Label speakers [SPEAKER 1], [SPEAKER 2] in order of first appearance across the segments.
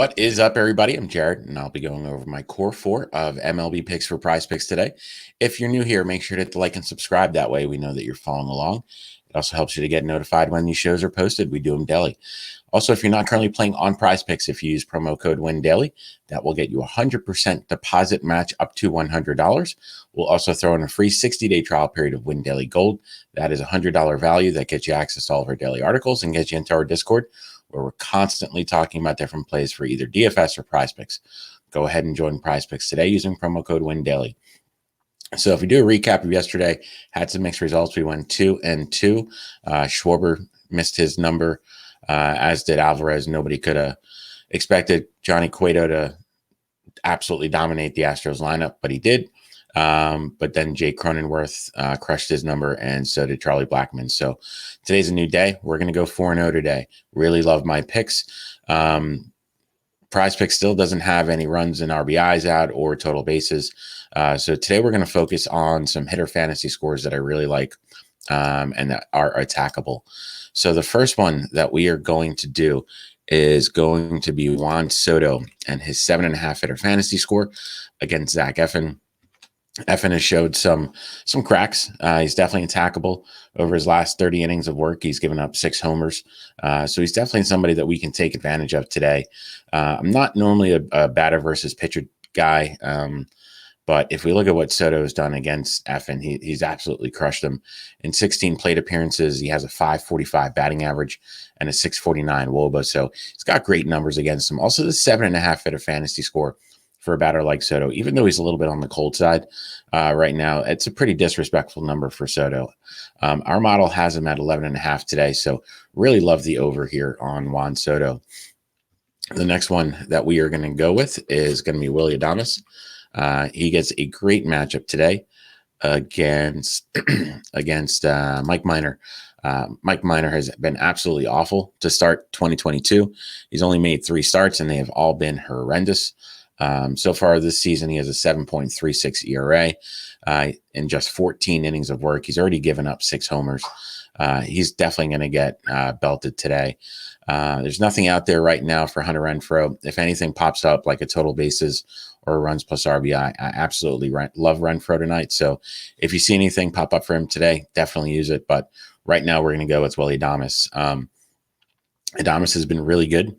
[SPEAKER 1] What is up, everybody? I'm Jared, and I'll be going over my core four of MLB picks for PrizePicks today. If you're new here, make sure to hit the like and subscribe. That way we know that you're following along. It also helps you to get notified when these shows are posted. We do them daily. Also, if you're not currently playing on PrizePicks, if you use promo code WINDAILY, that will get you a 100% deposit match up to $100. We'll also throw in a free 60-day trial period of Win Daily Gold. That is a $100 value that gets you access to all of our daily articles and gets you into our Discord, where we're constantly talking about different plays for either DFS or PrizePicks. Go ahead and join PrizePicks today using promo code WINDAILY. So if we do a recap of yesterday, had some mixed results. We went 2-2. Schwarber missed his number, as did Alvarez. Nobody could have expected Johnny Cueto to absolutely dominate the Astros lineup, but he did. But then Jay Cronenworth crushed his number, and so did Charlie Blackmon. So today's a new day. We're going to go 4-0 today. Really love my picks. PrizePicks still doesn't have any runs and RBIs out or total bases. So today we're going to focus on some hitter fantasy scores that I really like and that are attackable. So the first one that we are going to do is going to be Juan Soto and his 7.5 hitter fantasy score against Zach Eflin. Eflin has showed some cracks. He's definitely attackable. Over his last 30 innings of work, he's given up 6 homers. So he's definitely somebody that we can take advantage of today. I'm not normally a batter versus pitcher guy, but if we look at what Soto has done against Eflin, he's absolutely crushed him. In 16 plate appearances, he has a .545 batting average and a .649 WOBA. So he's got great numbers against him. Also, the 7.5 hitter fantasy score for a batter like Soto, even though he's a little bit on the cold side right now, it's a pretty disrespectful number for Soto. Our model has him at 11.5 today, so really love the over here on Juan Soto. The next one that we are going to go with is going to be Willie Adams. He gets a great matchup today against Mike Minor. Mike Minor has been absolutely awful to start 2022. He's only made 3 starts, and they have all been horrendous. So far this season, he has a 7.36 ERA in just 14 innings of work. He's already given up 6 homers. He's definitely going to get belted today. There's nothing out there right now for Hunter Renfroe. If anything pops up like a total bases or runs plus RBI, I absolutely love Renfroe tonight. So if you see anything pop up for him today, definitely use it. But right now we're going to go with Willie Adams. Adames has been really good.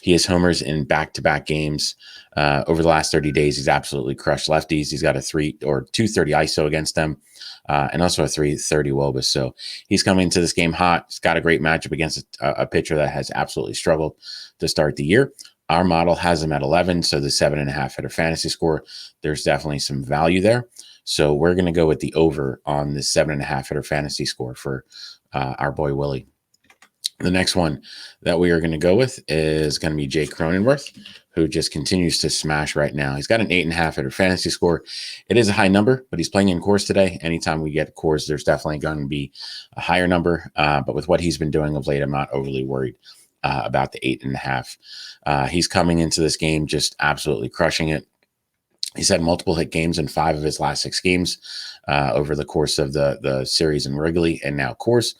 [SPEAKER 1] He has homers in back-to-back games. Over the last 30 days, he's absolutely crushed lefties. He's got a 230 ISO against them, and also a 330 WOBA. So he's coming into this game hot. He's got a great matchup against a pitcher that has absolutely struggled to start the year. Our model has him at 11, so the 7.5 hitter fantasy score, there's definitely some value there. So we're going to go with the over on the 7.5 hitter fantasy score for our boy Willie. The next one that we are going to go with is going to be Jay Cronenberg, who just continues to smash right now. He's got an 8.5 hitter fantasy score. It is a high number, but he's playing in Coors today. Anytime we get Coors, there's definitely going to be a higher number. But with what he's been doing of late, I'm not overly worried about the 8.5. He's coming into this game just absolutely crushing it. He's had multiple hit games in 5 of his last 6 games over the course of the series in Wrigley and now Coors.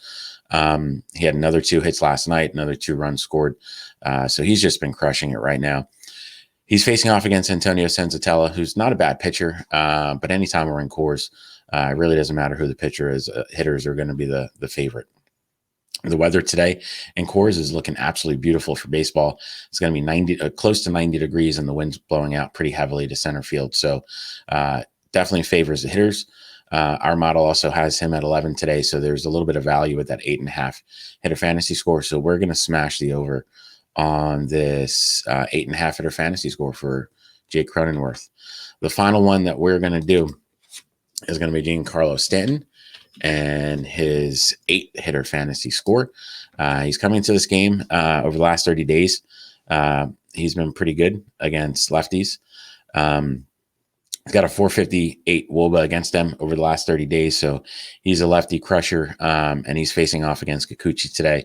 [SPEAKER 1] He had another 2 hits last night, another 2 runs scored. So he's just been crushing it right now. He's facing off against Antonio Senzatella, who's not a bad pitcher, but anytime we're in Coors, it really doesn't matter who the pitcher is. Hitters are going to be the favorite. The weather today in Coors is looking absolutely beautiful for baseball. It's going to be close to 90 degrees, and the wind's blowing out pretty heavily to center field. So definitely favors the hitters. Our model also has him at 11 today, so there's a little bit of value with that 8.5 hitter fantasy score. So we're going to smash the over on this 8.5 hitter fantasy score for Jake Cronenworth. The final one that we're going to do is going to be Giancarlo Stanton and his 8 hitter fantasy score. He's coming to this game over the last 30 days. He's been pretty good against lefties. He's got a .458 WOBA against them over the last 30 days, so he's a lefty crusher, and he's facing off against Kikuchi today.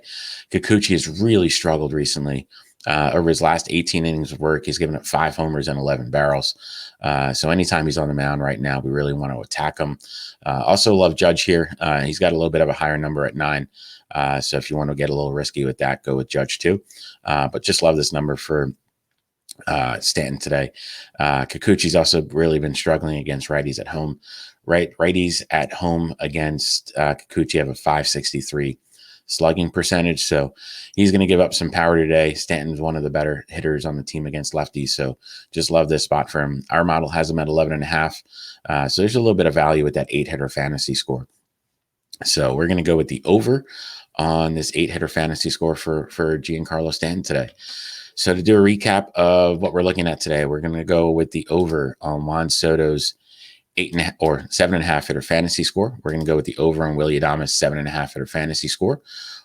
[SPEAKER 1] Kikuchi has really struggled recently. Over his last 18 innings of work, he's given up 5 homers and 11 barrels. So anytime he's on the mound right now, we really want to attack him. Also love Judge here. He's got a little bit of a higher number at 9. So if you want to get a little risky with that, go with Judge too. But just love this number for Stanton today. Kikuchi's also really been struggling against righties at home. Righties at home against Kikuchi have a 563 slugging percentage, so he's going to give up some power today. Stanton's one of the better hitters on the team against lefties, so just love this spot for him. Our model has him at 11.5, so there's a little bit of value with that 8-hitter fantasy score. So we're going to go with the over on this 8-hitter fantasy score for Giancarlo Stanton today. So to do a recap of what we're looking at today, we're going to go with the over on Juan Soto's 8.5 or 7.5 hitter fantasy score. We're going to go with the over on Willie Adams' 7.5 hitter fantasy score.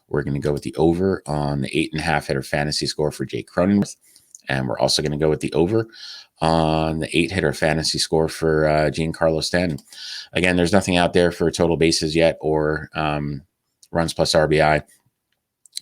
[SPEAKER 1] We're going to go with the over on the 8.5 hitter fantasy score for Jake Cronenberg. And we're also going to go with the over on the 8-hitter fantasy score for Giancarlo Stanton. Again, there's nothing out there for total bases yet or runs plus RBI.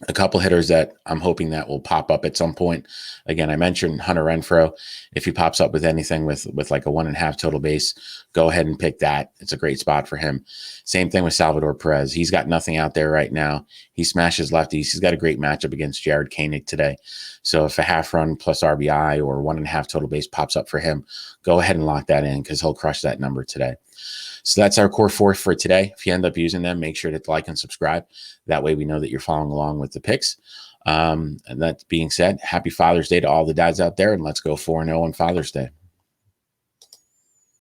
[SPEAKER 1] A couple hitters that I'm hoping that will pop up at some point. Again, I mentioned Hunter Renfroe. If he pops up with anything with like a 1.5 total base, go ahead and pick that. It's a great spot for him. Same thing with Salvador Perez. He's got nothing out there right now. He smashes lefties. He's got a great matchup against Jared Koenig today. So if a half run plus RBI or 1.5 total base pops up for him, go ahead and lock that in because he'll crush that number today. So that's our core 4 for today. If you end up using them, make sure to like and subscribe. That way we know that you're following along with the picks. And that being said, happy Father's Day to all the dads out there, and let's go 4-0 on Father's Day.